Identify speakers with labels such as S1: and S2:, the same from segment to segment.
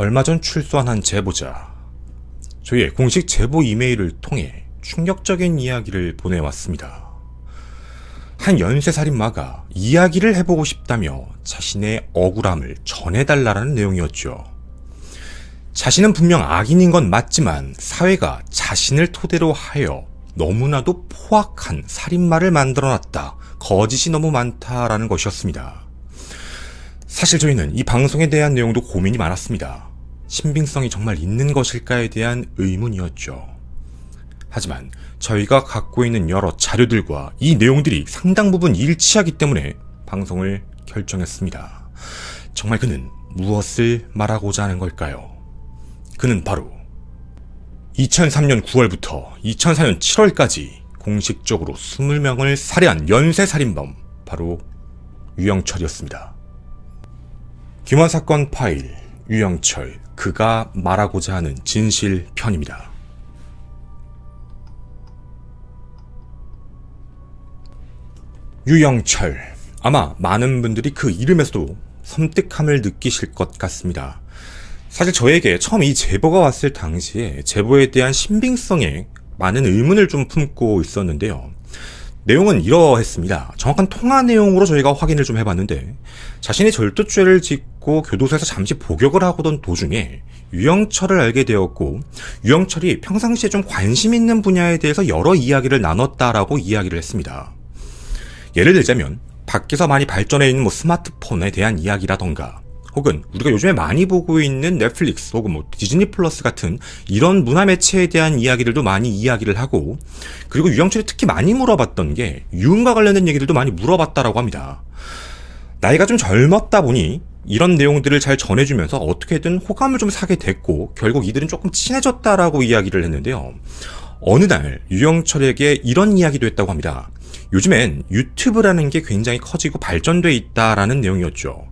S1: 얼마 전 출소한 한 제보자. 저희의 공식 제보 이메일을 통해 충격적인 이야기를 보내왔습니다. 한 연쇄살인마가 이야기를 해보고 싶다며 자신의 억울함을 전해달라는 내용이었죠. 자신은 분명 악인인 건 맞지만 사회가 자신을 토대로 하여 너무나도 포악한 살인마를 만들어놨다. 거짓이 너무 많다라는 것이었습니다. 사실 저희는 이 방송에 대한 내용도 고민이 많았습니다. 신빙성이 정말 있는 것일까에 대한 의문이었죠. 하지만 저희가 갖고 있는 여러 자료들과 이 내용들이 상당 부분 일치하기 때문에 방송을 결정했습니다. 정말 그는 무엇을 말하고자 하는 걸까요? 그는 바로 2003년 9월부터 2004년 7월까지 공식적으로 20명을 살해한 연쇄살인범, 바로 유영철이었습니다. 김화사건 파일, 유영철, 그가 말하고자 하는 진실 편입니다. 유영철, 아마 많은 분들이 그 이름에서도 섬뜩함을 느끼실 것 같습니다. 사실 저에게 처음 이 제보가 왔을 당시에 제보에 대한 신빙성에 많은 의문을 좀 품고 있었는데요. 내용은 이러했습니다. 정확한 통화 내용으로 저희가 확인을 좀 해봤는데, 자신이 절도죄를 짓고 교도소에서 잠시 복역을 하고던 도중에 유영철을 알게 되었고, 유영철이 평상시에 좀 관심 있는 분야에 대해서 여러 이야기를 나눴다라고 이야기를 했습니다. 예를 들자면 밖에서 많이 발전해 있는 스마트폰에 대한 이야기라던가, 혹은 우리가 요즘에 많이 보고 있는 넷플릭스 혹은 디즈니 플러스 같은 이런 문화 매체에 대한 이야기들도 많이 이야기를 하고, 그리고 유영철이 특히 많이 물어봤던 게 유흥과 관련된 얘기들도 많이 물어봤다라고 합니다. 나이가 좀 젊었다 보니 이런 내용들을 잘 전해주면서 어떻게든 호감을 좀 사게 됐고, 결국 이들은 조금 친해졌다라고 이야기를 했는데요. 어느 날 유영철에게 이런 이야기도 했다고 합니다. 요즘엔 유튜브라는 게 굉장히 커지고 발전돼 있다라는 내용이었죠.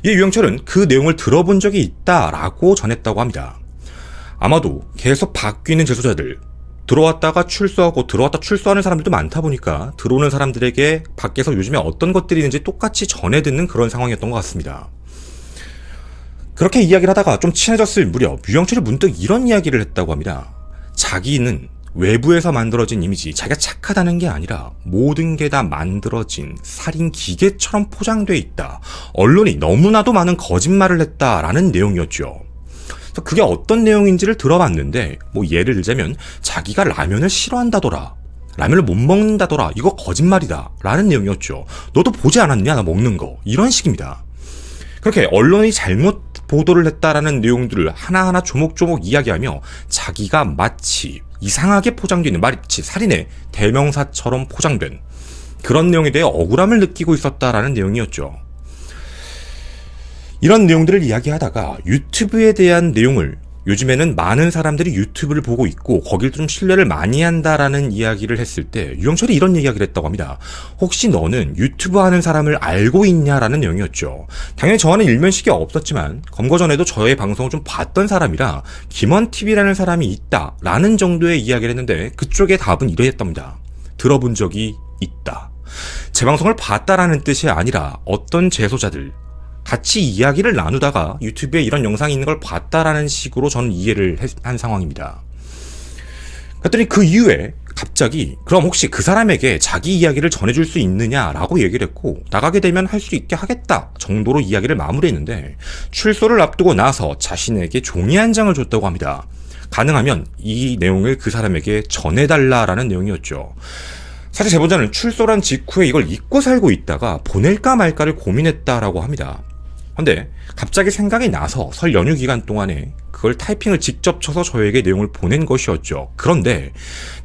S1: 이 유영철은 그 내용을 들어본 적이 있다라고 전했다고 합니다. 아마도 계속 바뀌는 재소자들, 들어왔다가 출소하고 들어왔다 출소하는 사람들도 많다 보니까 들어오는 사람들에게 밖에서 요즘에 어떤 것들이 있는지 똑같이 전해 듣는 그런 상황이었던 것 같습니다. 그렇게 이야기를 하다가 좀 친해졌을 무렵 유영철이 문득 이런 이야기를 했다고 합니다. 자기는 외부에서 만들어진 이미지, 자기가 착하다는 게 아니라 모든 게 다 만들어진 살인 기계처럼 포장돼 있다. 언론이 너무나도 많은 거짓말을 했다라는 내용이었죠. 그래서 그게 어떤 내용인지를 들어봤는데, 예를 들자면 자기가 라면을 싫어한다더라, 라면을 못 먹는다더라, 이거 거짓말이다 라는 내용이었죠. 너도 보지 않았냐 나 먹는 거, 이런 식입니다. 그렇게 언론이 잘못 보도를 했다라는 내용들을 하나하나 조목조목 이야기하며 자기가 마치 이상하게 포장되어 있는, 마치 살인의 대명사처럼 포장된 그런 내용에 대해 억울함을 느끼고 있었다라는 내용이었죠. 이런 내용들을 이야기하다가 유튜브에 대한 내용을, 요즘에는 많은 사람들이 유튜브를 보고 있고 거길 좀 신뢰를 많이 한다라는 이야기를 했을 때 유영철이 이런 이야기를 했다고 합니다. 혹시 너는 유튜브 하는 사람을 알고 있냐라는 내용이었죠. 당연히 저와는 일면식이 없었지만 검거 전에도 저의 방송을 좀 봤던 사람이라 김원TV라는 사람이 있다라는 정도의 이야기를 했는데, 그쪽의 답은 이랬답니다. 들어본 적이 있다. 제 방송을 봤다라는 뜻이 아니라 어떤 재소자들 같이 이야기를 나누다가 유튜브에 이런 영상이 있는 걸 봤다라는 식으로 저는 이해를 한 상황입니다. 그랬더니 그 이후에 갑자기 그럼 혹시 그 사람에게 자기 이야기를 전해줄 수 있느냐라고 얘기를 했고, 나가게 되면 할 수 있게 하겠다 정도로 이야기를 마무리했는데, 출소를 앞두고 나서 자신에게 종이 한 장을 줬다고 합니다. 가능하면 이 내용을 그 사람에게 전해달라라는 내용이었죠. 사실 제보자는 출소란 직후에 이걸 잊고 살고 있다가 보낼까 말까를 고민했다라고 합니다. 근데 갑자기 생각이 나서 설 연휴 기간 동안에 그걸 타이핑을 직접 쳐서 저에게 내용을 보낸 것이었죠. 그런데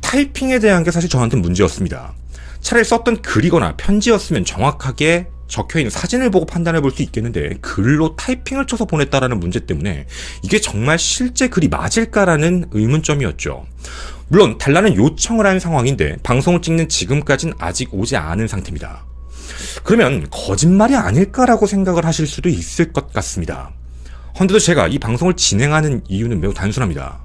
S1: 타이핑에 대한 게 사실 저한테는 문제였습니다. 차라리 썼던 글이거나 편지였으면 정확하게 적혀있는 사진을 보고 판단해 볼 수 있겠는데, 글로 타이핑을 쳐서 보냈다라는 문제 때문에 이게 정말 실제 글이 맞을까라는 의문점이었죠. 물론 달라는 요청을 한 상황인데 방송을 찍는 지금까지는 아직 오지 않은 상태입니다. 그러면 거짓말이 아닐까라고 생각을 하실 수도 있을 것 같습니다. 헌데도 제가 이 방송을 진행하는 이유는 매우 단순합니다.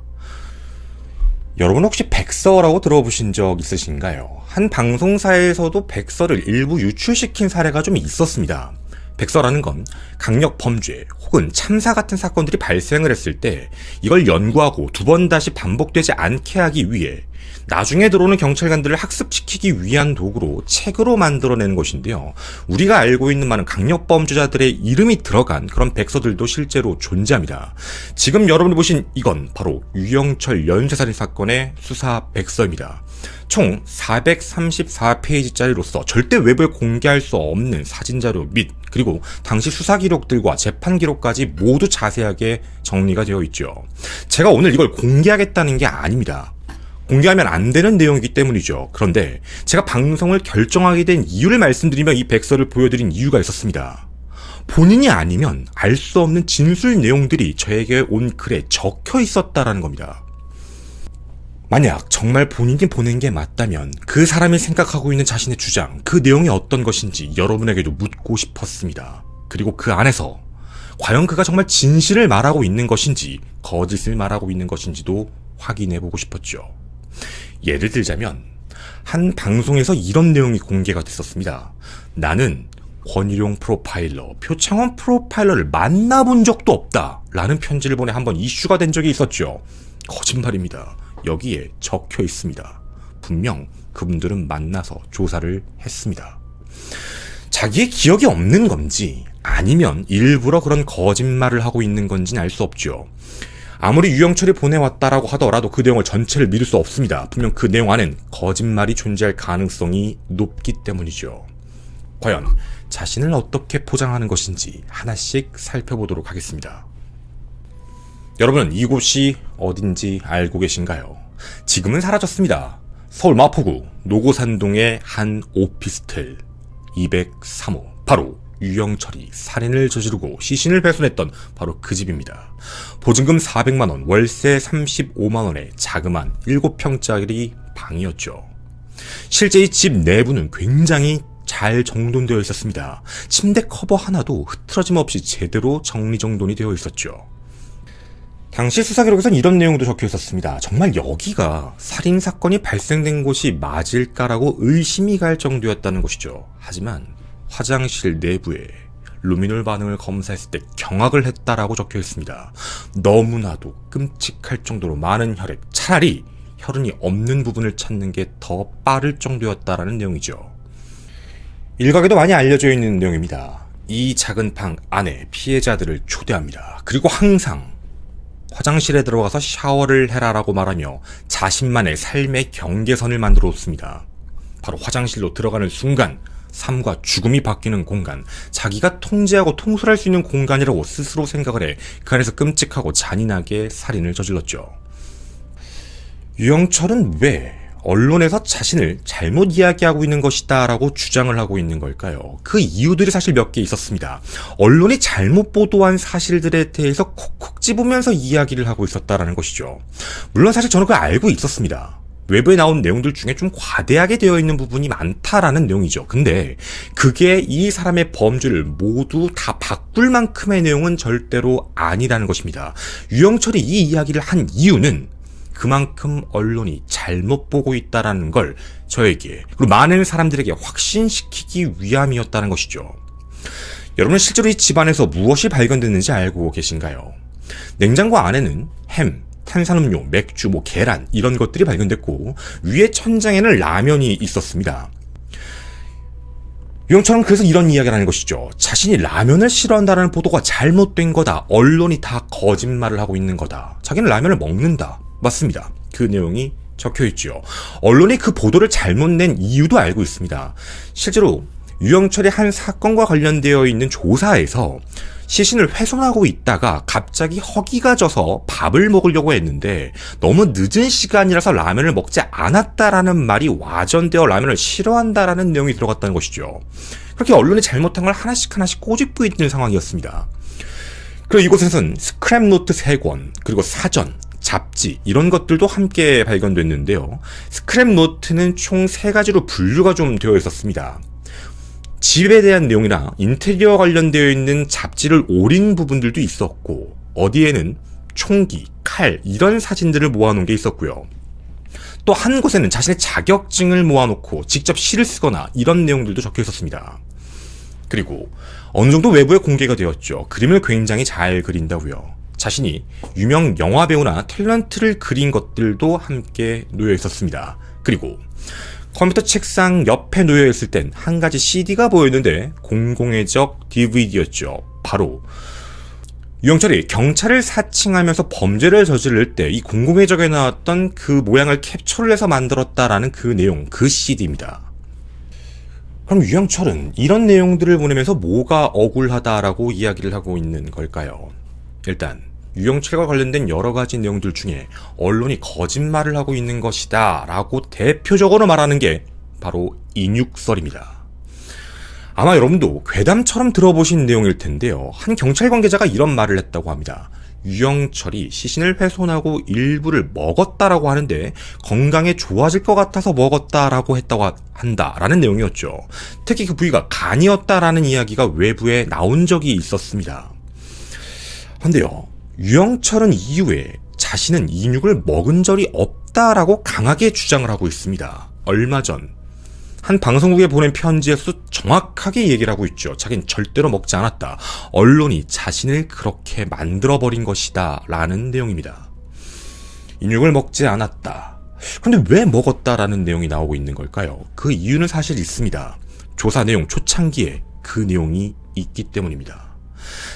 S1: 여러분 혹시 백서라고 들어보신 적 있으신가요? 한 방송사에서도 백서를 일부 유출시킨 사례가 좀 있었습니다. 백서라는 건 강력 범죄 혹은 참사 같은 사건들이 발생을 했을 때 이걸 연구하고 두 번 다시 반복되지 않게 하기 위해 나중에 들어오는 경찰관들을 학습시키기 위한 도구로 책으로 만들어내는 것인데요. 우리가 알고 있는 많은 강력범죄자들의 이름이 들어간 그런 백서들도 실제로 존재합니다. 지금 여러분이 보신 이건 바로 유영철 연쇄살인 사건의 수사 백서입니다. 총 434페이지짜리로서 절대 외부에 공개할 수 없는 사진자료 및 그리고 당시 수사 기록들과 재판 기록까지 모두 자세하게 정리가 되어 있죠. 제가 오늘 이걸 공개하겠다는 게 아닙니다. 공개하면 안 되는 내용이기 때문이죠. 그런데 제가 방송을 결정하게 된 이유를 말씀드리며 이 백서를 보여드린 이유가 있었습니다. 본인이 아니면 알 수 없는 진술 내용들이 저에게 온 글에 적혀 있었다라는 겁니다. 만약 정말 본인이 보낸 게 맞다면 그 사람이 생각하고 있는 자신의 주장, 그 내용이 어떤 것인지 여러분에게도 묻고 싶었습니다. 그리고 그 안에서 과연 그가 정말 진실을 말하고 있는 것인지 거짓을 말하고 있는 것인지도 확인해보고 싶었죠. 예를 들자면 한 방송에서 이런 내용이 공개가 됐었습니다. 나는 권일용 프로파일러, 표창원 프로파일러를 만나본 적도 없다 라는 편지를 보내 한번 이슈가 된 적이 있었죠. 거짓말입니다. 여기에 적혀 있습니다. 분명 그분들은 만나서 조사를 했습니다. 자기의 기억이 없는 건지 아니면 일부러 그런 거짓말을 하고 있는 건지는 알 수 없죠. 아무리 유영철이 보내왔다라고 하더라도 그 내용을 전체를 믿을 수 없습니다. 분명 그 내용 안엔 거짓말이 존재할 가능성이 높기 때문이죠. 과연 자신을 어떻게 포장하는 것인지 하나씩 살펴보도록 하겠습니다. 여러분은 이곳이 어딘지 알고 계신가요? 지금은 사라졌습니다. 서울 마포구 노고산동의 한 오피스텔 203호, 바로 유영철이 살인을 저지르고 시신을 배송했던 바로 그 집입니다. 보증금 400만원, 월세 35만원의 자그만 7평짜리 방이었죠. 실제 이 집 내부는 굉장히 잘 정돈되어 있었습니다. 침대 커버 하나도 흐트러짐 없이 제대로 정리정돈이 되어 있었죠. 당시 수사기록에선 이런 내용도 적혀 있었습니다. 정말 여기가 살인사건이 발생된 곳이 맞을까라고 의심이 갈 정도였다는 것이죠. 하지만 화장실 내부에 루미놀 반응을 검사했을 때 경악을 했다라고 적혀 있습니다. 너무나도 끔찍할 정도로 많은 혈액, 차라리 혈흔이 없는 부분을 찾는 게 더 빠를 정도였다라는 내용이죠. 일각에도 많이 알려져 있는 내용입니다. 이 작은 방 안에 피해자들을 초대합니다. 그리고 항상 화장실에 들어가서 샤워를 해라라고 말하며 자신만의 삶의 경계선을 만들어 놓습니다. 바로 화장실로 들어가는 순간 삶과 죽음이 바뀌는 공간, 자기가 통제하고 통솔할 수 있는 공간이라고 스스로 생각을 해 그 안에서 끔찍하고 잔인하게 살인을 저질렀죠. 유영철은 왜 언론에서 자신을 잘못 이야기하고 있는 것이다 라고 주장을 하고 있는 걸까요? 그 이유들이 사실 몇 개 있었습니다. 언론이 잘못 보도한 사실들에 대해서 콕콕 집으면서 이야기를 하고 있었다라는 것이죠. 물론 사실 저는 그걸 알고 있었습니다. 외부에 나온 내용들 중에 좀 과대하게 되어 있는 부분이 많다라는 내용이죠. 근데 그게 이 사람의 범죄를 모두 다 바꿀 만큼의 내용은 절대로 아니라는 것입니다. 유영철이 이 이야기를 한 이유는 그만큼 언론이 잘못 보고 있다라는 걸 저에게 그리고 많은 사람들에게 확신시키기 위함이었다는 것이죠. 여러분은 실제로 이 집안에서 무엇이 발견됐는지 알고 계신가요? 냉장고 안에는 햄, 탄산음료, 맥주, 계란 이런 것들이 발견됐고 위에 천장에는 라면이 있었습니다. 유영철은 그래서 이런 이야기를 하는 것이죠. 자신이 라면을 싫어한다는 보도가 잘못된 거다. 언론이 다 거짓말을 하고 있는 거다. 자기는 라면을 먹는다. 맞습니다. 그 내용이 적혀있죠. 언론이 그 보도를 잘못 낸 이유도 알고 있습니다. 실제로 유영철의 한 사건과 관련되어 있는 조사에서 시신을 훼손하고 있다가 갑자기 허기가 져서 밥을 먹으려고 했는데 너무 늦은 시간이라서 라면을 먹지 않았다라는 말이 와전되어 라면을 싫어한다라는 내용이 들어갔다는 것이죠. 그렇게 언론이 잘못한 걸 하나씩 꼬집고 있는 상황이었습니다. 그리고 이곳에서는 스크랩 노트 3권, 그리고 사전, 잡지 이런 것들도 함께 발견됐는데요. 스크랩 노트는 총 3가지로 분류가 좀 되어 있었습니다. 집에 대한 내용이나 인테리어 관련되어 있는 잡지를 오린 부분들도 있었고 어디에는 총기, 칼 이런 사진들을 모아놓은 게 있었고요. 또 한 곳에는 자신의 자격증을 모아놓고 직접 시를 쓰거나 이런 내용들도 적혀 있었습니다. 그리고 어느 정도 외부에 공개가 되었죠. 그림을 굉장히 잘 그린다고요. 자신이 유명 영화배우나 탤런트를 그린 것들도 함께 놓여 있었습니다. 그리고 컴퓨터 책상 옆에 놓여 있을 땐 한 가지 CD가 보였는데 공공의 적 DVD였죠. 바로 유영철이 경찰을 사칭하면서 범죄를 저지를 때 이 공공의 적에 나왔던 그 모양을 캡처를 해서 만들었다라는 그 내용, 그 CD입니다. 그럼 유영철은 이런 내용들을 보내면서 뭐가 억울하다라고 이야기를 하고 있는 걸까요? 일단 유영철과 관련된 여러 가지 내용들 중에 언론이 거짓말을 하고 있는 것이다 라고 대표적으로 말하는 게 바로 인육설입니다. 아마 여러분도 괴담처럼 들어보신 내용일 텐데요. 한 경찰 관계자가 이런 말을 했다고 합니다. 유영철이 시신을 훼손하고 일부를 먹었다라고 하는데 건강에 좋아질 것 같아서 먹었다라고 했다고 한다라는 내용이었죠. 특히 그 부위가 간이었다라는 이야기가 외부에 나온 적이 있었습니다. 그런데요, 유영철은 이후에 자신은 인육을 먹은 적이 없다라고 강하게 주장을 하고 있습니다. 얼마 전 한 방송국에 보낸 편지에서도 정확하게 얘기를 하고 있죠. 자기는 절대로 먹지 않았다. 언론이 자신을 그렇게 만들어버린 것이다 라는 내용입니다. 인육을 먹지 않았다. 그런데 왜 먹었다라는 내용이 나오고 있는 걸까요? 그 이유는 사실 있습니다. 조사 내용 초창기에 그 내용이 있기 때문입니다.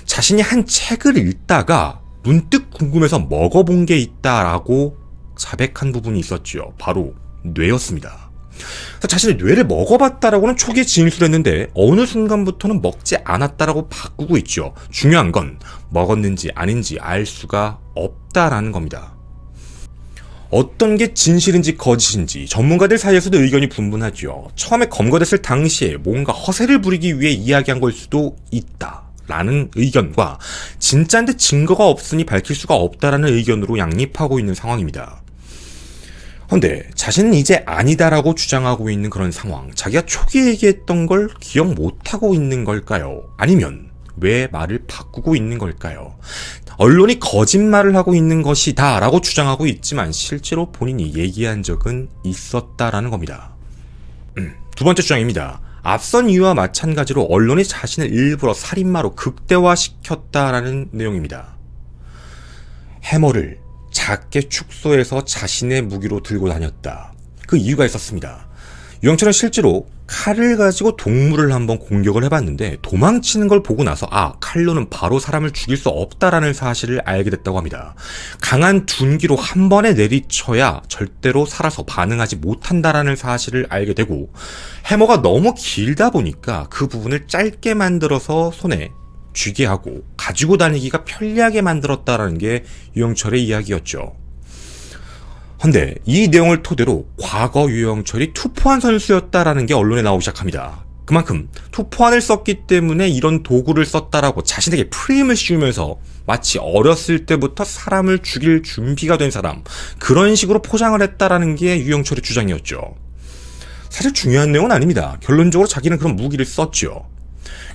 S1: 자신이 한 책을 읽다가 문득 궁금해서 먹어본 게 있다라고 자백한 부분이 있었죠. 바로 뇌였습니다. 자신의 뇌를 먹어봤다라고는 초기에 진술을 했는데 어느 순간부터는 먹지 않았다라고 바꾸고 있죠. 중요한 건 먹었는지 아닌지 알 수가 없다라는 겁니다. 어떤 게 진실인지 거짓인지 전문가들 사이에서도 의견이 분분하죠. 처음에 검거됐을 당시에 뭔가 허세를 부리기 위해 이야기한 걸 수도 있다 라는 의견과 진짜인데 증거가 없으니 밝힐 수가 없다라는 의견으로 양립하고 있는 상황입니다. 그런데 자신은 이제 아니다라고 주장하고 있는 그런 상황, 자기가 초기에 얘기했던 걸 기억 못하고 있는 걸까요? 아니면 왜 말을 바꾸고 있는 걸까요? 언론이 거짓말을 하고 있는 것이다 라고 주장하고 있지만 실제로 본인이 얘기한 적은 있었다라는 겁니다. 두 번째 주장입니다. 앞선 이유와 마찬가지로 언론이 자신을 일부러 살인마로 극대화시켰다라는 내용입니다. 해머를 작게 축소해서 자신의 무기로 들고 다녔다. 그 이유가 있었습니다. 유영철은 실제로 칼을 가지고 동물을 한번 공격을 해봤는데 도망치는 걸 보고 나서 칼로는 바로 사람을 죽일 수 없다라는 사실을 알게 됐다고 합니다. 강한 둔기로 한 번에 내리쳐야 절대로 살아서 반응하지 못한다라는 사실을 알게 되고 해머가 너무 길다 보니까 그 부분을 짧게 만들어서 손에 쥐게 하고 가지고 다니기가 편리하게 만들었다라는 게 유영철의 이야기였죠. 근데 이 내용을 토대로 과거 유영철이 투포환 선수였다라는 게 언론에 나오기 시작합니다. 그만큼 투포환을 썼기 때문에 이런 도구를 썼다라고 자신에게 프레임을 씌우면서 마치 어렸을 때부터 사람을 죽일 준비가 된 사람, 그런 식으로 포장을 했다라는 게 유영철의 주장이었죠. 사실 중요한 내용은 아닙니다. 결론적으로 자기는 그런 무기를 썼죠.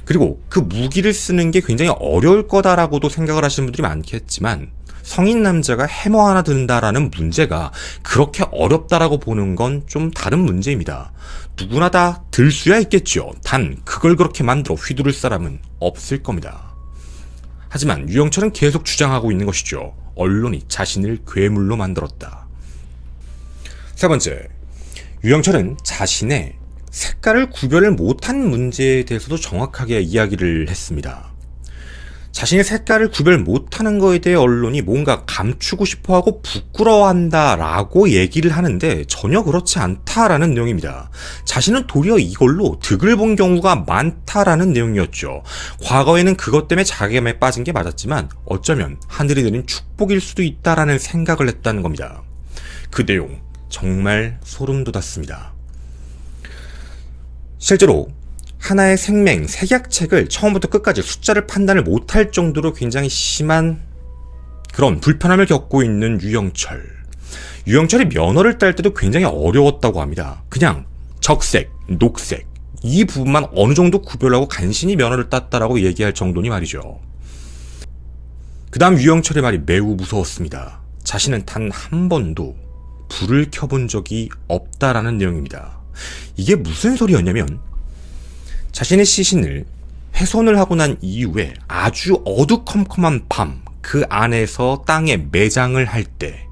S1: 그리고 그 무기를 쓰는 게 굉장히 어려울 거다라고도 생각을 하시는 분들이 많겠지만 성인 남자가 해머 하나 든다라는 문제가 그렇게 어렵다라고 보는 건 좀 다른 문제입니다. 누구나 다 들 수야 있겠죠. 단 그걸 그렇게 만들어 휘두를 사람은 없을 겁니다. 하지만 유영철은 계속 주장하고 있는 것이죠. 언론이 자신을 괴물로 만들었다. 세 번째, 유영철은 자신의 색깔을 구별을 못한 문제에 대해서도 정확하게 이야기를 했습니다. 자신의 색깔을 구별 못하는 거에 대해 언론이 뭔가 감추고 싶어하고 부끄러워한다라고 얘기를 하는데 전혀 그렇지 않다라는 내용입니다. 자신은 도리어 이걸로 득을 본 경우가 많다라는 내용이었죠. 과거에는 그것 때문에 자괴감에 빠진 게 맞았지만 어쩌면 하늘이 내린 축복일 수도 있다라는 생각을 했다는 겁니다. 그 내용 정말 소름 돋았습니다. 실제로 하나의 생맹, 색약책을 처음부터 끝까지 숫자를 판단을 못할 정도로 굉장히 심한 그런 불편함을 겪고 있는 유영철. 유영철이 면허를 딸 때도 굉장히 어려웠다고 합니다. 그냥 적색, 녹색 이 부분만 어느 정도 구별하고 간신히 면허를 땄다라고 얘기할 정도니 말이죠. 그 다음 유영철의 말이 매우 무서웠습니다. 자신은 단 한 번도 불을 켜본 적이 없다라는 내용입니다. 이게 무슨 소리였냐면 자신의 시신을 훼손을 하고 난 이후에 아주 어두컴컴한 밤, 그 안에서 땅에 매장을 할 때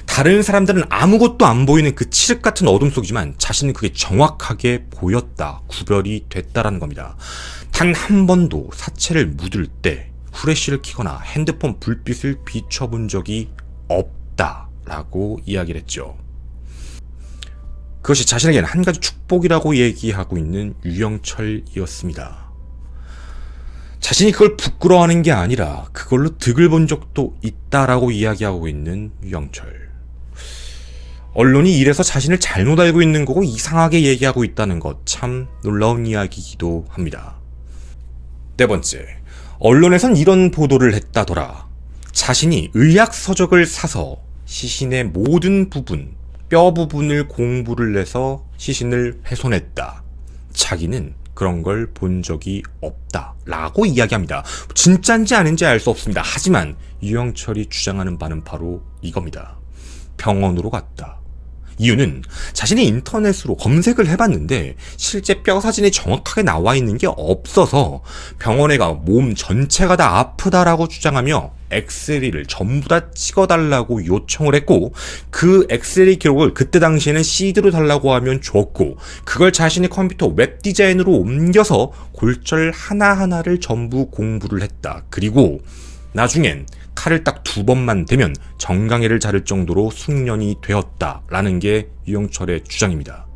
S1: 다른 사람들은 아무것도 안 보이는 그 칠흑 같은 어둠 속이지만 자신은 그게 정확하게 보였다, 구별이 됐다라는 겁니다. 단 한 번도 사체를 묻을 때 후레쉬를 켜거나 핸드폰 불빛을 비춰본 적이 없다라고 이야기를 했죠. 그것이 자신에게는 한 가지 축복이라고 얘기하고 있는 유영철이었습니다. 자신이 그걸 부끄러워하는 게 아니라 그걸로 득을 본 적도 있다라고 이야기하고 있는 유영철. 언론이 이래서 자신을 잘못 알고 있는 거고 이상하게 얘기하고 있다는 것 참 놀라운 이야기이기도 합니다. 네 번째, 언론에선 이런 보도를 했다더라. 자신이 의학서적을 사서 시신의 모든 부분, 뼈 부분을 공부를 해서 시신을 훼손했다. 자기는 그런 걸 본 적이 없다 라고 이야기합니다. 진짠지 아닌지 알 수 없습니다. 하지만 유영철이 주장하는 바는 바로 이겁니다. 병원으로 갔다. 이유는 자신이 인터넷으로 검색을 해봤는데 실제 뼈 사진이 정확하게 나와 있는 게 없어서 병원에 가 몸 전체가 다 아프다라고 주장하며 엑스레이를 전부 다 찍어달라고 요청을 했고, 그 엑스레이 기록을 그때 당시에는 CD로 달라고 하면 줬고, 그걸 자신의 컴퓨터 웹 디자인으로 옮겨서 골절 하나하나를 전부 공부를 했다. 그리고 나중엔 칼을 딱 2번만 대면 정강이를 자를 정도로 숙련이 되었다라는 게 유영철의 주장입니다.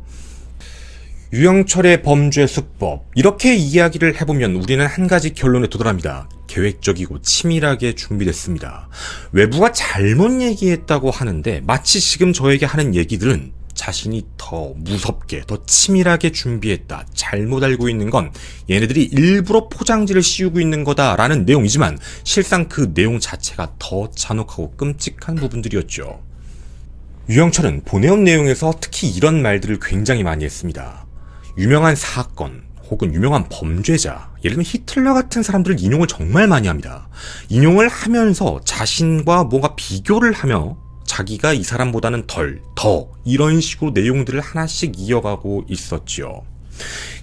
S1: 유영철의 범죄 수법, 이렇게 이야기를 해보면 우리는 한 가지 결론에 도달합니다. 계획적이고 치밀하게 준비됐습니다. 외부가 잘못 얘기했다고 하는데 마치 지금 저에게 하는 얘기들은 자신이 더 무섭게, 더 치밀하게 준비했다, 잘못 알고 있는 건 얘네들이 일부러 포장지를 씌우고 있는 거다라는 내용이지만 실상 그 내용 자체가 더 잔혹하고 끔찍한 부분들이었죠. 유영철은 보내온 내용에서 특히 이런 말들을 굉장히 많이 했습니다. 유명한 사건 혹은 유명한 범죄자, 예를 들면 히틀러 같은 사람들을 인용을 정말 많이 합니다. 인용을 하면서 자신과 뭔가 비교를 하며 자기가 이 사람보다는 더 이런 식으로 내용들을 하나씩 이어가고 있었지요.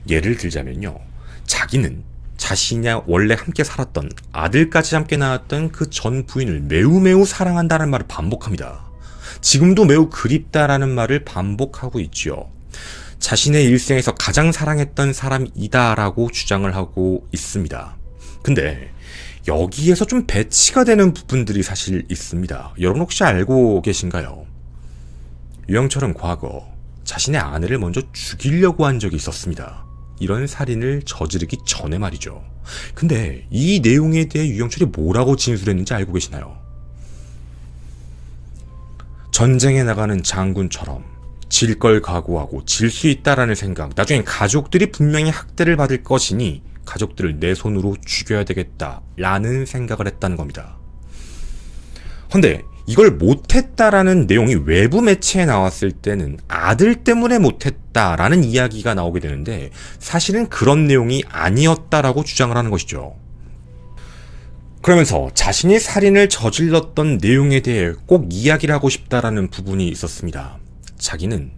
S1: 예를 들자면요, 자기는 자신이 원래 함께 살았던 아들까지 함께 낳았던 그 전 부인을 매우 사랑한다는 말을 반복합니다. 지금도 매우 그립다라는 말을 반복하고 있지요. 자신의 일생에서 가장 사랑했던 사람이다라고 주장을 하고 있습니다. 근데 여기에서 좀 배치가 되는 부분들이 사실 있습니다. 여러분 혹시 알고 계신가요? 유영철은 과거 자신의 아내를 먼저 죽이려고 한 적이 있었습니다. 이런 살인을 저지르기 전에 말이죠. 근데 이 내용에 대해 유영철이 뭐라고 진술했는지 알고 계시나요? 전쟁에 나가는 장군처럼 질 걸 각오하고 질 수 있다라는 생각, 나중엔 가족들이 분명히 학대를 받을 것이니 가족들을 내 손으로 죽여야 되겠다라는 생각을 했다는 겁니다. 근데 이걸 못했다라는 내용이 외부 매체에 나왔을 때는 아들 때문에 못했다라는 이야기가 나오게 되는데 사실은 그런 내용이 아니었다라고 주장을 하는 것이죠. 그러면서 자신이 살인을 저질렀던 내용에 대해 꼭 이야기를 하고 싶다라는 부분이 있었습니다. 자기는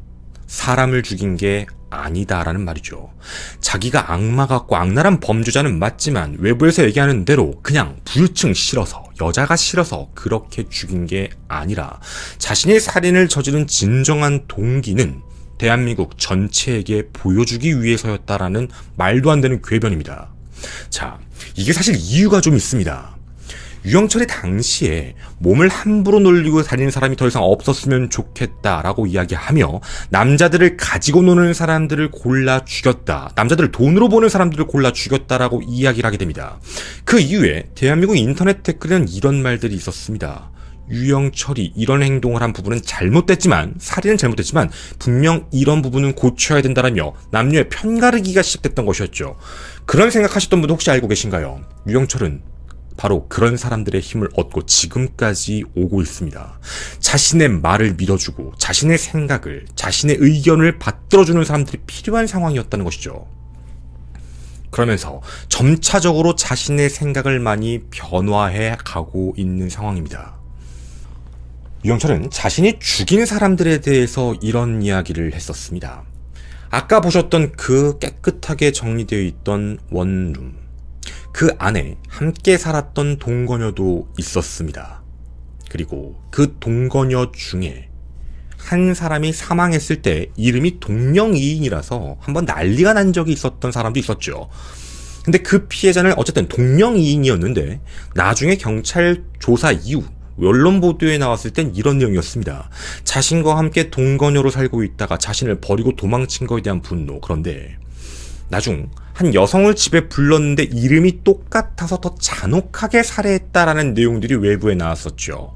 S1: 사람을 죽인 게 아니다라는 말이죠. 자기가 악마 같고 악랄한 범죄자는 맞지만 외부에서 얘기하는 대로 그냥 부유층 싫어서, 여자가 싫어서 그렇게 죽인 게 아니라 자신의 살인을 저지른 진정한 동기는 대한민국 전체에게 보여주기 위해서였다라는 말도 안 되는 궤변입니다. 자, 이게 사실 이유가 좀 있습니다. 유영철이 당시에 몸을 함부로 놀리고 다니는 사람이 더 이상 없었으면 좋겠다라고 이야기하며 남자들을 가지고 노는 사람들을 골라 죽였다, 남자들을 돈으로 보는 사람들을 골라 죽였다라고 이야기를 하게 됩니다. 그 이후에 대한민국 인터넷 댓글에는 이런 말들이 있었습니다. 유영철이 이런 행동을 한 부분은 잘못됐지만, 살인은 잘못됐지만 분명 이런 부분은 고쳐야 된다라며 남녀의 편가르기가 시작됐던 것이었죠. 그런 생각하셨던 분도 혹시 알고 계신가요? 유영철은 바로 그런 사람들의 힘을 얻고 지금까지 오고 있습니다. 자신의 말을 믿어주고 자신의 생각을, 자신의 의견을 받들어주는 사람들이 필요한 상황이었다는 것이죠. 그러면서 점차적으로 자신의 생각을 많이 변화해 가고 있는 상황입니다. 유영철은 자신이 죽인 사람들에 대해서 이런 이야기를 했었습니다. 아까 보셨던 그 깨끗하게 정리되어 있던 원룸, 그 안에 함께 살았던 동거녀도 있었습니다. 그리고 그 동거녀 중에 한 사람이 사망했을 때 이름이 동명이인이라서 한번 난리가 난 적이 있었던 사람도 있었죠. 근데 그 피해자는 어쨌든 동명이인이었는데 나중에 경찰 조사 이후 언론 보도에 나왔을 땐 이런 내용이었습니다. 자신과 함께 동거녀로 살고 있다가 자신을 버리고 도망친 거에 대한 분노. 그런데 나중 한 여성을 집에 불렀는데 이름이 똑같아서 더 잔혹하게 살해했다라는 내용들이 외부에 나왔었죠.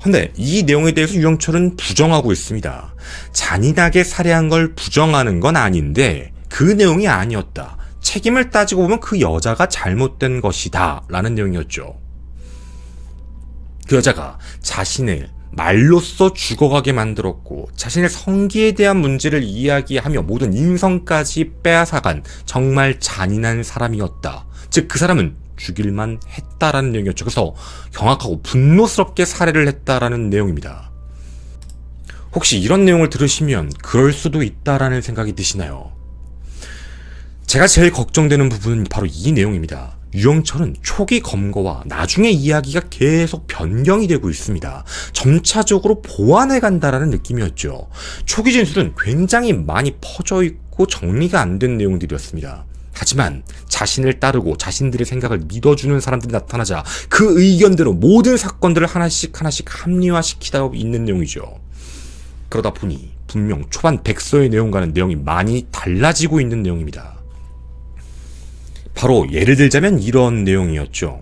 S1: 근데 이 내용에 대해서 유영철은 부정하고 있습니다. 잔인하게 살해한 걸 부정하는 건 아닌데 그 내용이 아니었다. 책임을 따지고 보면 그 여자가 잘못된 것이다 라는 내용이었죠. 그 여자가 자신을 말로써 죽어가게 만들었고 자신의 성기에 대한 문제를 이야기하며 모든 인성까지 빼앗아간 정말 잔인한 사람이었다. 즉 그 사람은 죽일만 했다라는 내용이었죠. 그래서 경악하고 분노스럽게 살해를 했다라는 내용입니다. 혹시 이런 내용을 들으시면 그럴 수도 있다라는 생각이 드시나요? 제가 제일 걱정되는 부분은 바로 이 내용입니다. 유영철은 초기 검거와 나중에 이야기가 계속 변경이 되고 있습니다. 점차적으로 보완해 간다라는 느낌이었죠. 초기 진술은 굉장히 많이 퍼져 있고 정리가 안 된 내용들이었습니다. 하지만 자신을 따르고 자신들의 생각을 믿어주는 사람들이 나타나자 그 의견대로 모든 사건들을 하나씩 합리화시키다 있는 내용이죠. 그러다 보니 분명 초반 백서의 내용과는 내용이 많이 달라지고 있는 내용입니다. 바로 예를 들자면 이런 내용이었죠.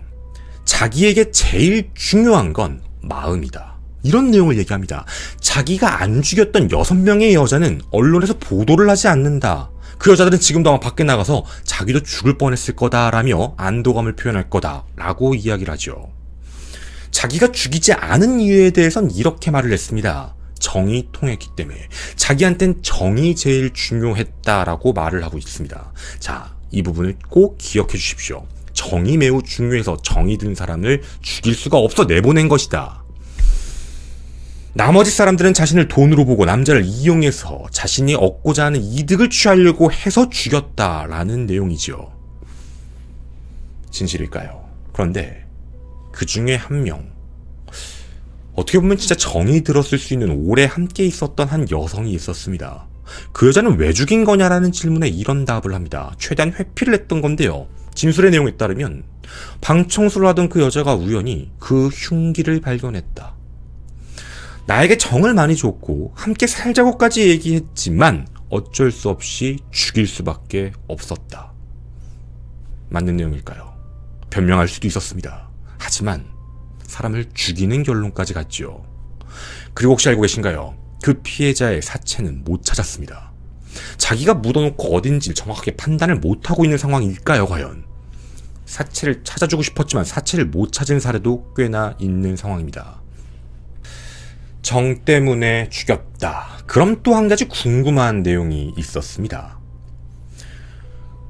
S1: 자기에게 제일 중요한 건 마음이다. 이런 내용을 얘기합니다. 자기가 안 죽였던 6명의 여자는 언론에서 보도를 하지 않는다. 그 여자들은 지금도 아마 밖에 나가서 자기도 죽을 뻔했을 거다라며 안도감을 표현할 거다라고 이야기를 하죠. 자기가 죽이지 않은 이유에 대해선 이렇게 말을 했습니다. 정이 통했기 때문에. 자기한텐 정이 제일 중요했다라고 말을 하고 있습니다. 자, 이 부분을 꼭 기억해 주십시오. 정이 매우 중요해서 정이 든 사람을 죽일 수가 없어 내보낸 것이다. 나머지 사람들은 자신을 돈으로 보고 남자를 이용해서 자신이 얻고자 하는 이득을 취하려고 해서 죽였다라는 내용이죠. 진실일까요? 그런데 그 중에 한 명, 어떻게 보면 진짜 정이 들었을 수 있는 오래 함께 있었던 한 여성이 있었습니다. 그 여자는 왜 죽인 거냐라는 질문에 이런 답을 합니다. 최대한 회피를 했던 건데요. 진술의 내용에 따르면 방 청소를 하던 그 여자가 우연히 그 흉기를 발견했다. 나에게 정을 많이 줬고 함께 살자고까지 얘기했지만 어쩔 수 없이 죽일 수밖에 없었다. 맞는 내용일까요? 변명할 수도 있었습니다. 하지만 사람을 죽이는 결론까지 갔죠. 그리고 혹시 알고 계신가요? 그 피해자의 사체는 못 찾았습니다. 자기가 묻어놓고 어딘지 정확하게 판단을 못하고 있는 상황일까요, 과연? 사체를 찾아주고 싶었지만 사체를 못 찾은 사례도 꽤나 있는 상황입니다. 정 때문에 죽였다. 그럼 또 한 가지 궁금한 내용이 있었습니다.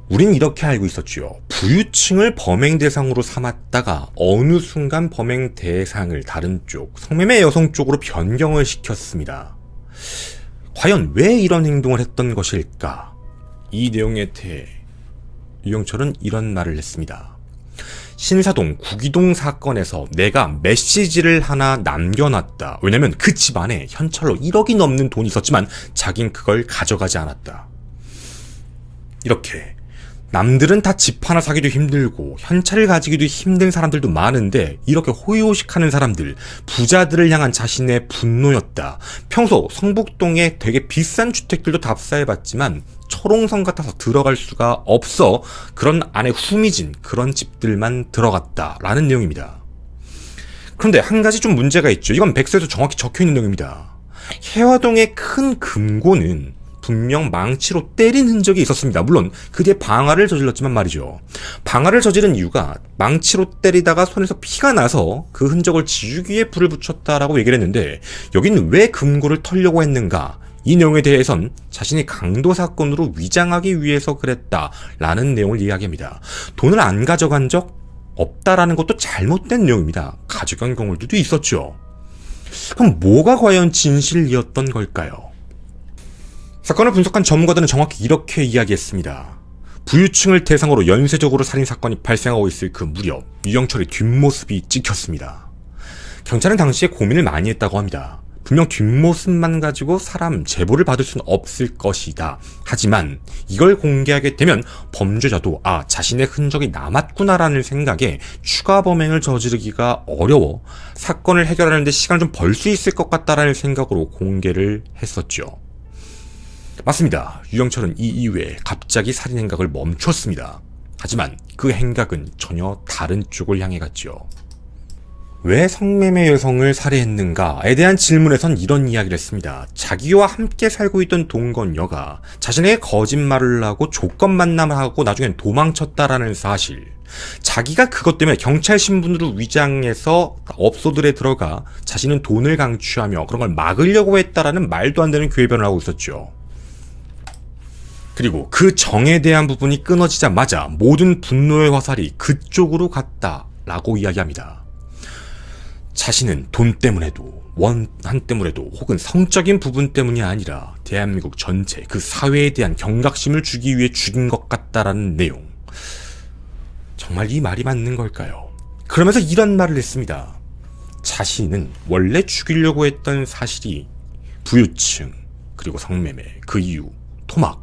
S1: 우린 이렇게 알고 있었죠. 부유층을 범행 대상으로 삼았다가 어느 순간 범행 대상을 다른 쪽, 성매매 여성 쪽으로 변경을 시켰습니다. 과연 왜 이런 행동을 했던 것일까? 이 내용에 대해 유영철은 이런 말을 했습니다. 신사동 구기동 사건에서 내가 메시지를 하나 남겨놨다. 왜냐면 그 집안에 현찰로 1억이 넘는 돈이 있었지만 자긴 그걸 가져가지 않았다. 이렇게 남들은 다 집 하나 사기도 힘들고 현찰을 가지기도 힘든 사람들도 많은데 이렇게 호의호식하는 사람들, 부자들을 향한 자신의 분노였다. 평소 성북동에 되게 비싼 주택들도 답사해봤지만 철옹성 같아서 들어갈 수가 없어 그런 안에 후미진 그런 집들만 들어갔다라는 내용입니다. 그런데 한 가지 좀 문제가 있죠. 이건 백서에도 정확히 적혀있는 내용입니다. 해화동의 큰 금고는 분명 망치로 때린 흔적이 있었습니다. 물론 그 뒤에 방화를 저질렀지만 말이죠. 방화를 저지른 이유가 망치로 때리다가 손에서 피가 나서 그 흔적을 지우기 위해 불을 붙였다라고 얘기를 했는데 여기는 왜 금고를 털려고 했는가? 이 내용에 대해선 자신이 강도 사건으로 위장하기 위해서 그랬다라는 내용을 이야기합니다. 돈을 안 가져간 적 없다라는 것도 잘못된 내용입니다. 가져간 경우들도 있었죠. 그럼 뭐가 과연 진실이었던 걸까요? 사건을 분석한 전문가들은 정확히 이렇게 이야기했습니다. 부유층을 대상으로 연쇄적으로 살인사건이 발생하고 있을 그 무렵 유영철의 뒷모습이 찍혔습니다. 경찰은 당시에 고민을 많이 했다고 합니다. 분명 뒷모습만 가지고 사람 제보를 받을 수는 없을 것이다. 하지만 이걸 공개하게 되면 범죄자도 자신의 흔적이 남았구나라는 생각에 추가 범행을 저지르기가 어려워 사건을 해결하는 데 시간을 좀 벌 수 있을 것 같다라는 생각으로 공개를 했었죠. 맞습니다. 유영철은 이 이후에 갑자기 살인 행각을 멈췄습니다. 하지만 그 행각은 전혀 다른 쪽을 향해 갔죠. 왜 성매매 여성을 살해했는가에 대한 질문에선 이런 이야기를 했습니다. 자기와 함께 살고 있던 동거녀가 자신에게 거짓말을 하고 조건 만남을 하고 나중엔 도망쳤다라는 사실, 자기가 그것 때문에 경찰 신분으로 위장해서 업소들에 들어가 자신은 돈을 강취하며 그런 걸 막으려고 했다라는 말도 안 되는 궤변을 하고 있었죠. 그리고 그 정에 대한 부분이 끊어지자마자 모든 분노의 화살이 그쪽으로 갔다라고 이야기합니다. 자신은 돈 때문에도, 원한 때문에도, 혹은 성적인 부분 때문이 아니라 대한민국 전체 그 사회에 대한 경각심을 주기 위해 죽인 것 같다라는 내용. 정말 이 말이 맞는 걸까요? 그러면서 이런 말을 했습니다. 자신은 원래 죽이려고 했던 사실이 부유층, 그리고 성매매, 그 이후 토막,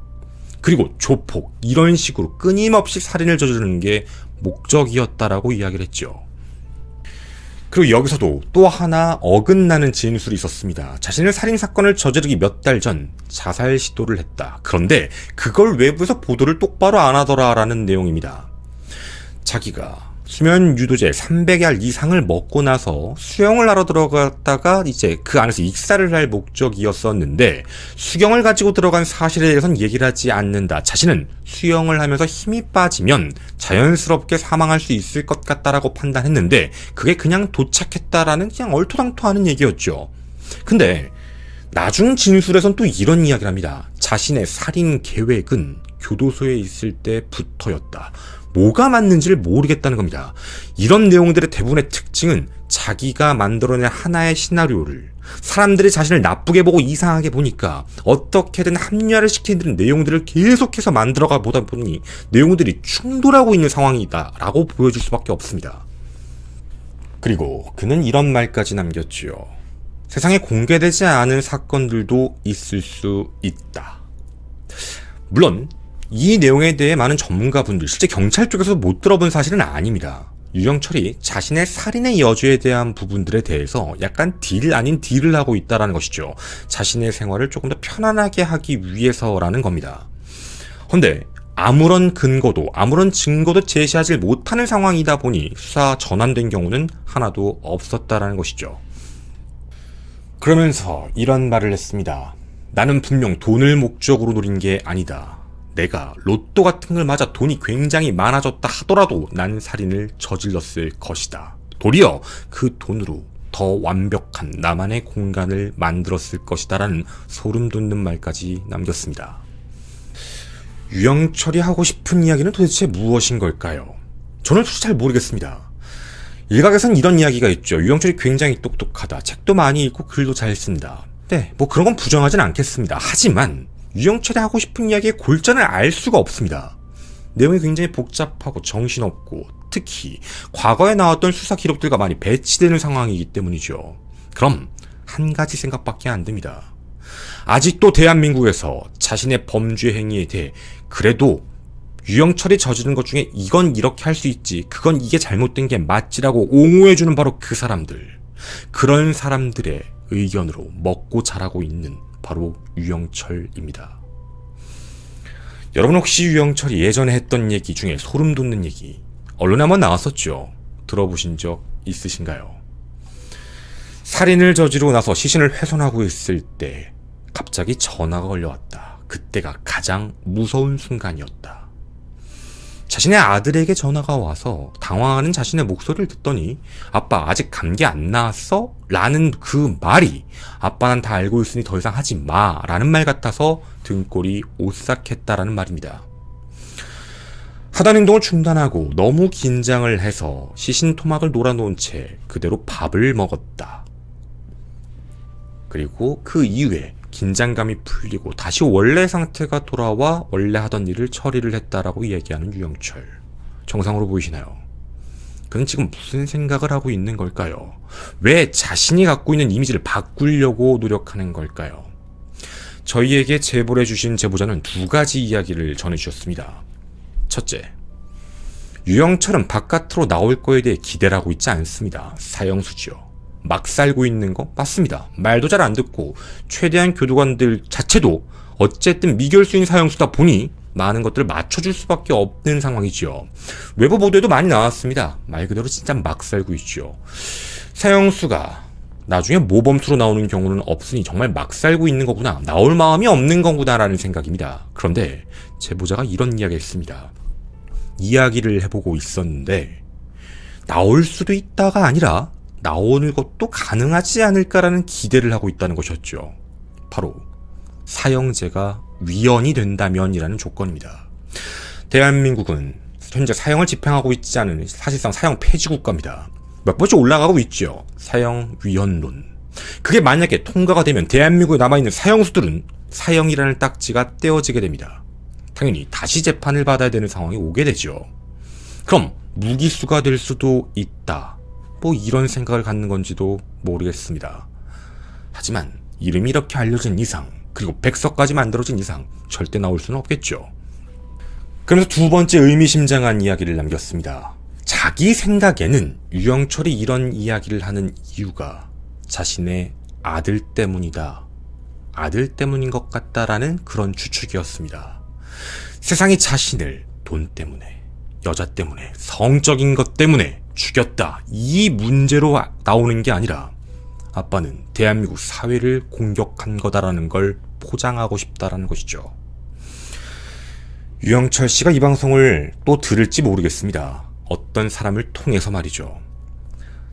S1: 그리고 조폭, 이런 식으로 끊임없이 살인을 저지르는 게 목적이었다라고 이야기를 했죠. 그리고 여기서도 또 하나 어긋나는 진술이 있었습니다. 자신을 살인사건을 저지르기 몇 달 전 자살 시도를 했다. 그런데 그걸 외부에서 보도를 똑바로 안 하더라라는 내용입니다. 자기가 수면 유도제 300알 이상을 먹고 나서 수영을 하러 들어갔다가 이제 그 안에서 익사를 할 목적이었었는데 수경을 가지고 들어간 사실에 대해서는 얘기를 하지 않는다. 자신은 수영을 하면서 힘이 빠지면 자연스럽게 사망할 수 있을 것 같다라고 판단했는데 그게 그냥 도착했다라는 그냥 얼토당토하는 얘기였죠. 근데 나중 진술에선 또 이런 이야기를 합니다. 자신의 살인 계획은 교도소에 있을 때부터였다. 뭐가 맞는지를 모르겠다는 겁니다. 이런 내용들의 대부분의 특징은 자기가 만들어낸 하나의 시나리오를 사람들이 자신을 나쁘게 보고 이상하게 보니까 어떻게든 합리화를 시키는 내용들을 계속해서 만들어가 보다 보니 내용들이 충돌하고 있는 상황이다 라고 보여줄 수밖에 없습니다. 그리고 그는 이런 말까지 남겼지요. 세상에 공개되지 않은 사건들도 있을 수 있다. 물론 이 내용에 대해 많은 전문가분들, 실제 경찰 쪽에서 못 들어본 사실은 아닙니다. 유영철이 자신의 살인의 여주에 대한 부분들에 대해서 약간 딜 아닌 딜을 하고 있다는 것이죠. 자신의 생활을 조금 더 편안하게 하기 위해서라는 겁니다. 근데 아무런 근거도 아무런 증거도 제시하지 못하는 상황이다 보니 수사 전환된 경우는 하나도 없었다는 것이죠. 그러면서 이런 말을 했습니다. 나는 분명 돈을 목적으로 노린 게 아니다. 내가 로또 같은 걸 맞아 돈이 굉장히 많아졌다 하더라도 난 살인을 저질렀을 것이다. 도리어 그 돈으로 더 완벽한 나만의 공간을 만들었을 것이다 라는 소름 돋는 말까지 남겼습니다. 유영철이 하고 싶은 이야기는 도대체 무엇인 걸까요? 저는 솔직히 잘 모르겠습니다. 일각에선 이런 이야기가 있죠. 유영철이 굉장히 똑똑하다. 책도 많이 읽고 글도 잘 쓴다. 네, 뭐 그런 건 부정하진 않겠습니다. 하지만 유영철이 하고 싶은 이야기의 골자는 알 수가 없습니다. 내용이 굉장히 복잡하고 정신없고 특히 과거에 나왔던 수사 기록들과 많이 배치되는 상황이기 때문이죠. 그럼 한 가지 생각밖에 안 듭니다. 아직도 대한민국에서 자신의 범죄 행위에 대해 그래도 유영철이 저지른 것 중에 이건 이렇게 할 수 있지, 그건 이게 잘못된 게 맞지라고 옹호해주는 바로 그 사람들, 그런 사람들의 의견으로 먹고 자라고 있는 바로 유영철입니다. 여러분 혹시 유영철이 예전에 했던 얘기 중에 소름 돋는 얘기 언론에 한번 나왔었죠. 들어보신 적 있으신가요? 살인을 저지르고 나서 시신을 훼손하고 있을 때 갑자기 전화가 걸려왔다. 그때가 가장 무서운 순간이었다. 자신의 아들에게 전화가 와서 당황하는 자신의 목소리를 듣더니 아빠 아직 감기 안 나았어? 라는 그 말이 아빠 난 다 알고 있으니 더 이상 하지 마 라는 말 같아서 등골이 오싹했다라는 말입니다. 하던 행동을 중단하고 너무 긴장을 해서 시신 토막을 놀아놓은 채 그대로 밥을 먹었다. 그리고 그 이후에 긴장감이 풀리고 다시 원래 상태가 돌아와 원래 하던 일을 처리를 했다라고 이야기하는 유영철. 정상으로 보이시나요? 그는 지금 무슨 생각을 하고 있는 걸까요? 왜 자신이 갖고 있는 이미지를 바꾸려고 노력하는 걸까요? 저희에게 제보를 해주신 제보자는 두 가지 이야기를 전해주셨습니다. 첫째, 유영철은 바깥으로 나올 거에 대해 기대를 하고 있지 않습니다. 사형수지요. 막 살고 있는 거 맞습니다. 말도 잘 안 듣고 최대한 교도관들 자체도 어쨌든 미결수인 사형수다 보니 많은 것들을 맞춰줄 수밖에 없는 상황이지요. 외부 보도에도 많이 나왔습니다. 말 그대로 진짜 막 살고 있죠. 사형수가 나중에 모범수로 나오는 경우는 없으니 정말 막 살고 있는 거구나. 나올 마음이 없는 거구나라는 생각입니다. 그런데 제보자가 이런 이야기를 했습니다. 이야기를 해보고 있었는데 나올 수도 있다가 아니라 나오는 것도 가능하지 않을까라는 기대를 하고 있다는 것이었죠. 바로 사형제가 위헌이 된다면이라는 조건입니다. 대한민국은 현재 사형을 집행하고 있지 않은 사실상 사형 폐지 국가입니다. 몇 번씩 올라가고 있죠. 사형 위헌론. 그게 만약에 통과가 되면 대한민국에 남아있는 사형수들은 사형이라는 딱지가 떼어지게 됩니다. 당연히 다시 재판을 받아야 되는 상황이 오게 되죠. 그럼 무기수가 될 수도 있다. 뭐 이런 생각을 갖는 건지도 모르겠습니다. 하지만 이름이 이렇게 알려진 이상, 그리고 백서까지 만들어진 이상 절대 나올 수는 없겠죠. 그래서 두 번째 의미심장한 이야기를 남겼습니다. 자기 생각에는 유영철이 이런 이야기를 하는 이유가 자신의 아들 때문이다. 아들 때문인 것 같다라는 그런 추측이었습니다. 세상이 자신을 돈 때문에, 여자 때문에, 성적인 것 때문에 죽였다. 이 문제로 나오는 게 아니라 아빠는 대한민국 사회를 공격한 거다라는 걸 포장하고 싶다라는 것이죠. 유영철 씨가 이 방송을 또 들을지 모르겠습니다. 어떤 사람을 통해서 말이죠.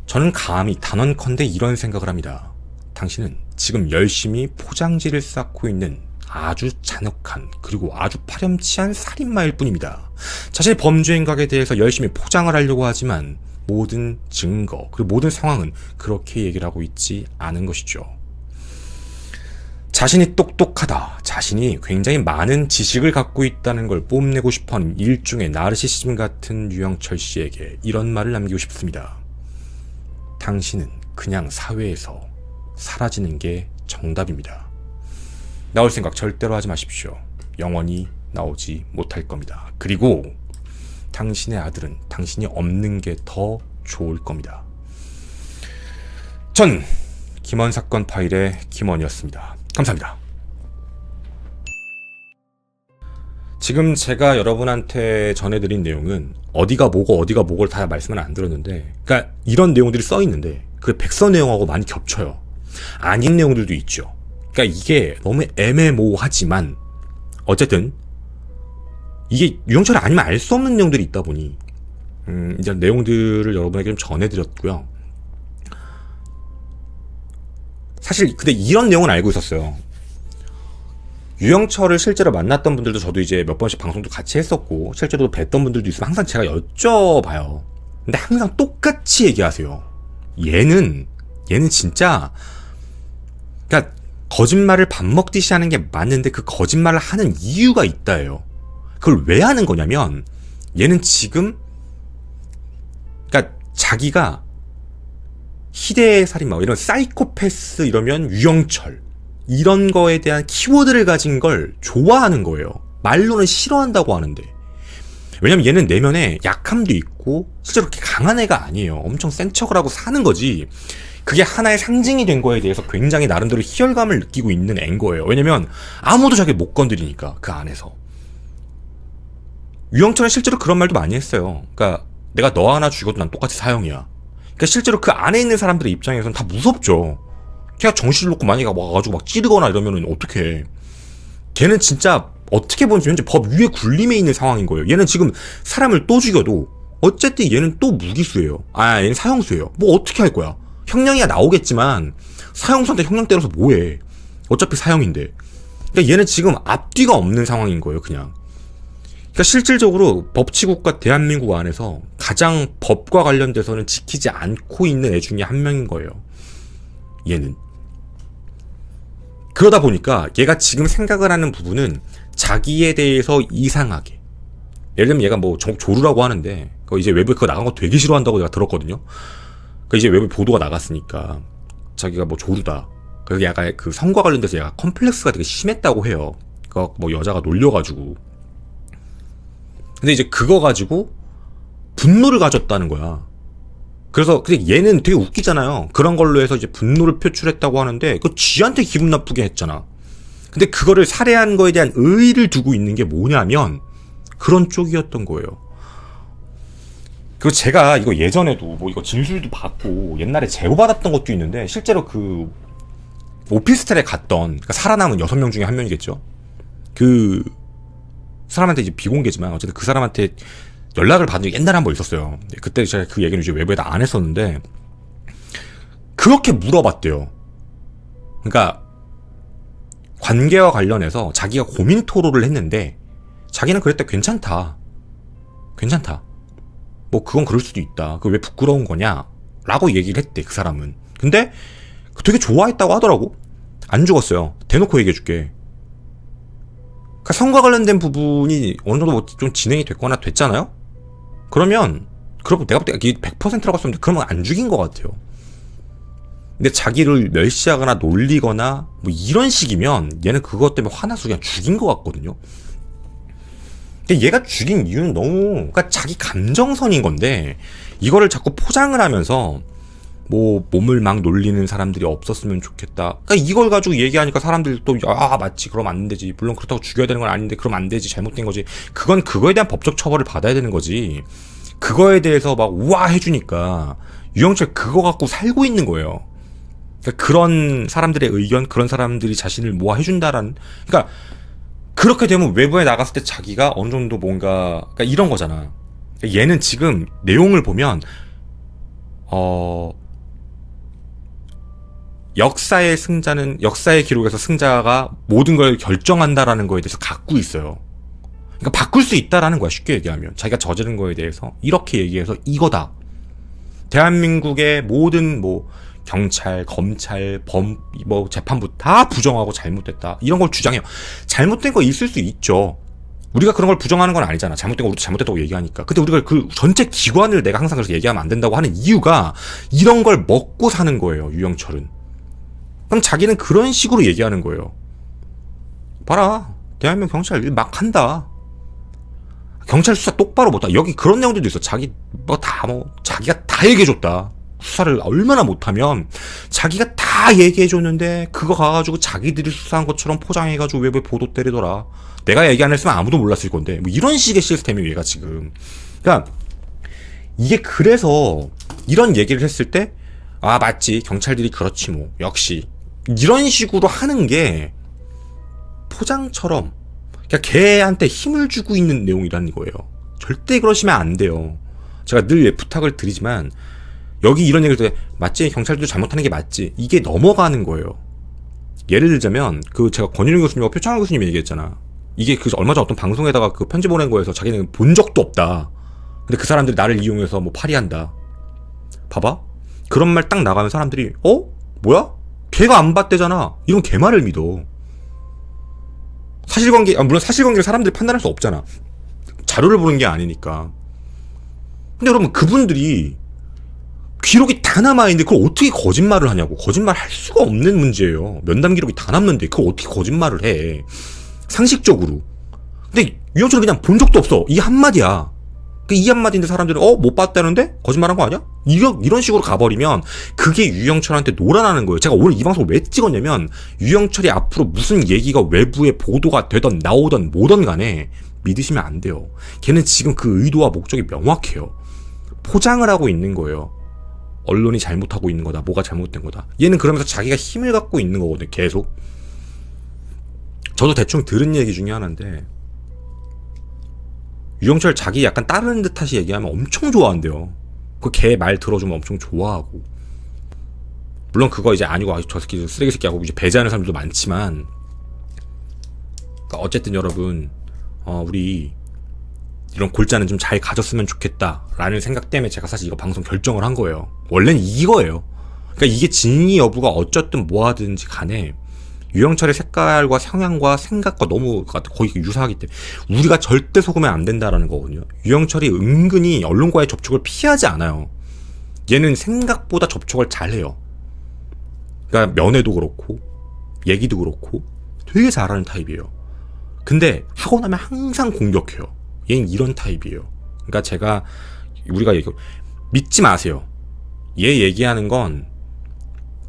S1: 저는 감히 단언컨대 이런 생각을 합니다. 당신은 지금 열심히 포장지를 쌓고 있는 아주 잔혹한 그리고 아주 파렴치한 살인마일 뿐입니다. 자신의 범죄 행각에 대해서 열심히 포장을 하려고 하지만 모든 증거 그리고 모든 상황은 그렇게 얘기를 하고 있지 않은 것이죠. 자신이 똑똑하다, 자신이 굉장히 많은 지식을 갖고 있다는 걸 뽐내고 싶어하는 일종의 나르시시즘 같은 유영철 씨에게 이런 말을 남기고 싶습니다. 당신은 그냥 사회에서 사라지는 게 정답입니다. 나올 생각 절대로 하지 마십시오. 영원히 나오지 못할 겁니다. 그리고 당신의 아들은 당신이 없는 게 더 좋을 겁니다. 전 김원 사건 파일의 김원이었습니다. 감사합니다. 지금 제가 여러분한테 전해드린 내용은 어디가 뭐고 어디가 뭐고를 다 말씀은 안 들었는데, 그러니까 이런 내용들이 써 있는데 그 백서 내용하고 많이 겹쳐요. 아닌 내용들도 있죠. 그러니까 이게 너무 애매모호하지만 어쨌든 이게 유영철이 아니면 알 수 없는 내용들이 있다 보니 이제 내용들을 여러분에게 좀 전해드렸고요. 사실 근데 이런 내용은 알고 있었어요. 유영철을 실제로 만났던 분들도 저도 이제 몇 번씩 방송도 같이 했었고 실제로 뵀던 분들도 있으면 항상 제가 여쭤봐요. 근데 항상 똑같이 얘기하세요. 얘는 진짜 그러니까 거짓말을 밥 먹듯이 하는 게 맞는데 그 거짓말을 하는 이유가 있다예요. 그걸 왜 하는 거냐면 얘는 지금 그러니까 자기가 희대의 살인마 이런 사이코패스 이러면 유영철 이런 거에 대한 키워드를 가진 걸 좋아하는 거예요. 말로는 싫어한다고 하는데. 왜냐면 얘는 내면에 약함도 있고 실제로 그렇게 강한 애가 아니에요. 엄청 센 척을 하고 사는 거지. 그게 하나의 상징이 된 거에 대해서 굉장히 나름대로 희열감을 느끼고 있는 애인 거예요. 왜냐면 아무도 자기 못 건드리니까 그 안에서. 유영철은 실제로 그런 말도 많이 했어요. 그러니까 내가 너 하나 죽여도 난 똑같이 사형이야. 그러니까 실제로 그 안에 있는 사람들의 입장에서는 다 무섭죠. 걔가 정신을 놓고 만약에 와가지고 막 찌르거나 이러면은 어떡해. 걔는 진짜 어떻게 보면 현재 법 위에 군림에 있는 상황인 거예요. 얘는 지금 사람을 또 죽여도 어쨌든 얘는 또 무기수예요. 얘는 사형수예요. 뭐 어떻게 할 거야. 형량이야 나오겠지만 사형수한테 형량 때려서 뭐해. 어차피 사형인데. 그러니까 얘는 지금 앞뒤가 없는 상황인 거예요. 그냥. 그러니까 실질적으로 법치국가 대한민국 안에서 가장 법과 관련돼서는 지키지 않고 있는 애 중에 한 명인 거예요. 얘는. 그러다 보니까 얘가 지금 생각을 하는 부분은 자기에 대해서 이상하게. 예를 들면 얘가 뭐 조루라고 하는데 그거 이제 외부에 그거 나간 거 되게 싫어한다고 제가 들었거든요. 그 이제 외부에 보도가 나갔으니까 자기가 뭐 조루다. 그래서 약간 그 성과 관련돼서 얘가 컴플렉스가 되게 심했다고 해요. 그 뭐 여자가 놀려가지고. 근데 이제 그거 가지고 분노를 가졌다는 거야. 그래서 근데 얘는 되게 웃기잖아요. 그런 걸로 해서 이제 분노를 표출했다고 하는데 그 쥐한테 기분 나쁘게 했잖아. 근데 그거를 살해한 거에 대한 의의를 두고 있는 게 뭐냐면 그런 쪽이었던 거예요. 그리고 제가 이거 예전에도 뭐 이거 진술도 받고 옛날에 제보받았던 것도 있는데 실제로 그 오피스텔에 갔던 그러니까 살아남은 6명 중에 한 명이겠죠. 그 사람한테 이제 비공개지만 어쨌든 그 사람한테 연락을 받은 게 옛날에 한 번 있었어요. 그때 제가 그 얘기는 이제 외부에다 안 했었는데 그렇게 물어봤대요. 그러니까 관계와 관련해서 자기가 고민 토로를 했는데 자기는 그랬다. 괜찮다. 뭐 그건 그럴 수도 있다. 그 왜 부끄러운 거냐? 라고 얘기를 했대. 그 사람은. 근데 되게 좋아했다고 하더라고. 안 죽었어요. 대놓고 얘기해줄게. 그러니까 성과 관련된 부분이 어느 정도 뭐 좀 진행이 됐거나 됐잖아요? 그러면 그러고 내가 볼 때 100%라고 했었는데 그러면 안 죽인 것 같아요. 근데 자기를 멸시하거나 놀리거나 뭐 이런 식이면 얘는 그것 때문에 화나서 그냥 죽인 것 같거든요. 근데 얘가 죽인 이유는 너무 그러니까 자기 감정선인 건데 이거를 자꾸 포장을 하면서 뭐 몸을 막 놀리는 사람들이 없었으면 좋겠다. 그러니까 이걸 가지고 얘기하니까 사람들이 또 맞지 그럼 안 되지. 물론 그렇다고 죽여야 되는 건 아닌데 그럼 안 되지. 잘못된 거지. 그건 그거에 대한 법적 처벌을 받아야 되는 거지. 그거에 대해서 막 우와 해주니까 유영철 그거 갖고 살고 있는 거예요. 그러니까 그런 사람들의 의견, 그런 사람들이 자신을 모아해준다라는. 그러니까 그렇게 되면 외부에 나갔을 때 자기가 어느 정도 뭔가 그러니까 이런 거잖아. 그러니까 얘는 지금 내용을 보면 역사의 기록에서 승자가 모든 걸 결정한다라는 거에 대해서 갖고 있어요. 그러니까 바꿀 수 있다라는 거야. 쉽게 얘기하면 자기가 저지른 거에 대해서 이렇게 얘기해서 이거다. 대한민국의 모든 뭐 경찰, 검찰, 뭐 재판부 다 부정하고 잘못됐다. 이런 걸 주장해요. 잘못된 거 있을 수 있죠. 우리가 그런 걸 부정하는 건 아니잖아. 잘못된 거 우리도 잘못됐다고 얘기하니까. 근데 우리가 그 전체 기관을 내가 항상 그래서 얘기하면 안 된다고 하는 이유가 이런 걸 먹고 사는 거예요. 유영철은. 그럼 자기는 그런 식으로 얘기하는 거예요. 봐라. 대한민국 경찰 일 막 한다. 경찰 수사 똑바로 못하. 여기 그런 내용들도 있어. 자기가 다 얘기해줬다. 수사를 얼마나 못하면 자기가 다 얘기해줬는데 그거 가가지고 자기들이 수사한 것처럼 포장해가지고 외부에 보도 때리더라. 내가 얘기 안 했으면 아무도 몰랐을 건데 뭐 이런 식의 시스템이에요. 얘가 지금. 그러니까 이게 그래서 이런 얘기를 했을 때 맞지. 경찰들이 그렇지 뭐. 역시. 이런 식으로 하는 게 포장처럼 그냥 걔한테 힘을 주고 있는 내용이라는 거예요. 절대 그러시면 안 돼요. 제가 늘 부탁을 드리지만 여기 이런 얘기를 때 맞지? 경찰도 잘못하는 게 맞지? 이게 넘어가는 거예요. 예를 들자면 그 제가 권윤희 교수님과 표창원 교수님이 얘기했잖아. 이게 그 얼마 전 어떤 방송에다가 그 편지 보낸 거에서 자기는 본 적도 없다. 근데 그 사람들이 나를 이용해서 뭐 파리한다. 봐봐. 그런 말 딱 나가면 사람들이 뭐야? 걔가 안 봤대잖아. 이런 걔 말을 믿어. 사실관계 물론 사실관계를 사람들이 판단할 수 없잖아. 자료를 보는 게 아니니까. 근데 여러분 그분들이 기록이 다 남아있는데 그걸 어떻게 거짓말을 하냐고. 거짓말 할 수가 없는 문제예요. 면담 기록이 다 남는데 그걸 어떻게 거짓말을 해. 상식적으로. 근데 유영철은 그냥 본 적도 없어. 이 한마디야. 이 한마디인데 사람들은 못 봤다는데? 거짓말한 거 아니야? 이런 식으로 가버리면 그게 유영철한테 놀아나는 거예요. 제가 오늘 이 방송을 왜 찍었냐면 유영철이 앞으로 무슨 얘기가 외부에 보도가 되던 나오던 뭐던 간에 믿으시면 안 돼요. 걔는 지금 그 의도와 목적이 명확해요. 포장을 하고 있는 거예요. 언론이 잘못하고 있는 거다. 뭐가 잘못된 거다. 얘는 그러면서 자기가 힘을 갖고 있는 거거든요. 계속. 저도 대충 들은 얘기 중에 하나인데 유영철 자기 약간 따르는 듯하시 얘기하면 엄청 좋아한대요. 그 걔 말 들어주면 엄청 좋아하고. 물론 그거 이제 아니고 저 새끼 쓰레기 새끼하고 이제 배제하는 사람들도 많지만 그러니까 어쨌든 여러분 우리 이런 골자는 좀 잘 가졌으면 좋겠다라는 생각 때문에 제가 사실 이거 방송 결정을 한 거예요. 원래는 이거예요. 그러니까 이게 진위 여부가 어쨌든 뭐 하든지 간에 유영철의 색깔과 성향과 생각과 너무 거의 유사하기 때문에 우리가 절대 속으면 안 된다라는 거거든요. 유영철이 은근히 언론과의 접촉을 피하지 않아요. 얘는 생각보다 접촉을 잘해요. 그러니까 면회도 그렇고 얘기도 그렇고 되게 잘하는 타입이에요. 근데 하고 나면 항상 공격해요. 얘는 이런 타입이에요. 그러니까 우리가 믿지 마세요. 얘 얘기하는 건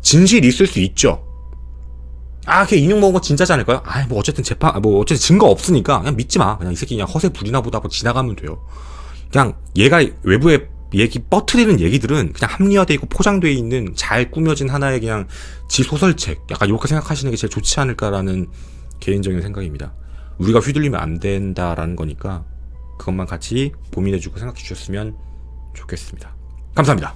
S1: 진실이 있을 수 있죠. 걔 인용 먹은 거 진짜지 않을까요? 뭐 어쨌든 어쨌든 증거 없으니까 그냥 믿지 마. 그냥 이 새끼 그냥 허세 부리나 보다 하고 지나가면 돼요. 그냥 얘가 외부에 뻗트리는 얘기들은 그냥 합리화되어 있고 포장되어 있는 잘 꾸며진 하나의 그냥 지소설책. 약간 이렇게 생각하시는 게 제일 좋지 않을까라는 개인적인 생각입니다. 우리가 휘둘리면 안 된다라는 거니까 그것만 같이 고민해주고 생각해 주셨으면 좋겠습니다. 감사합니다.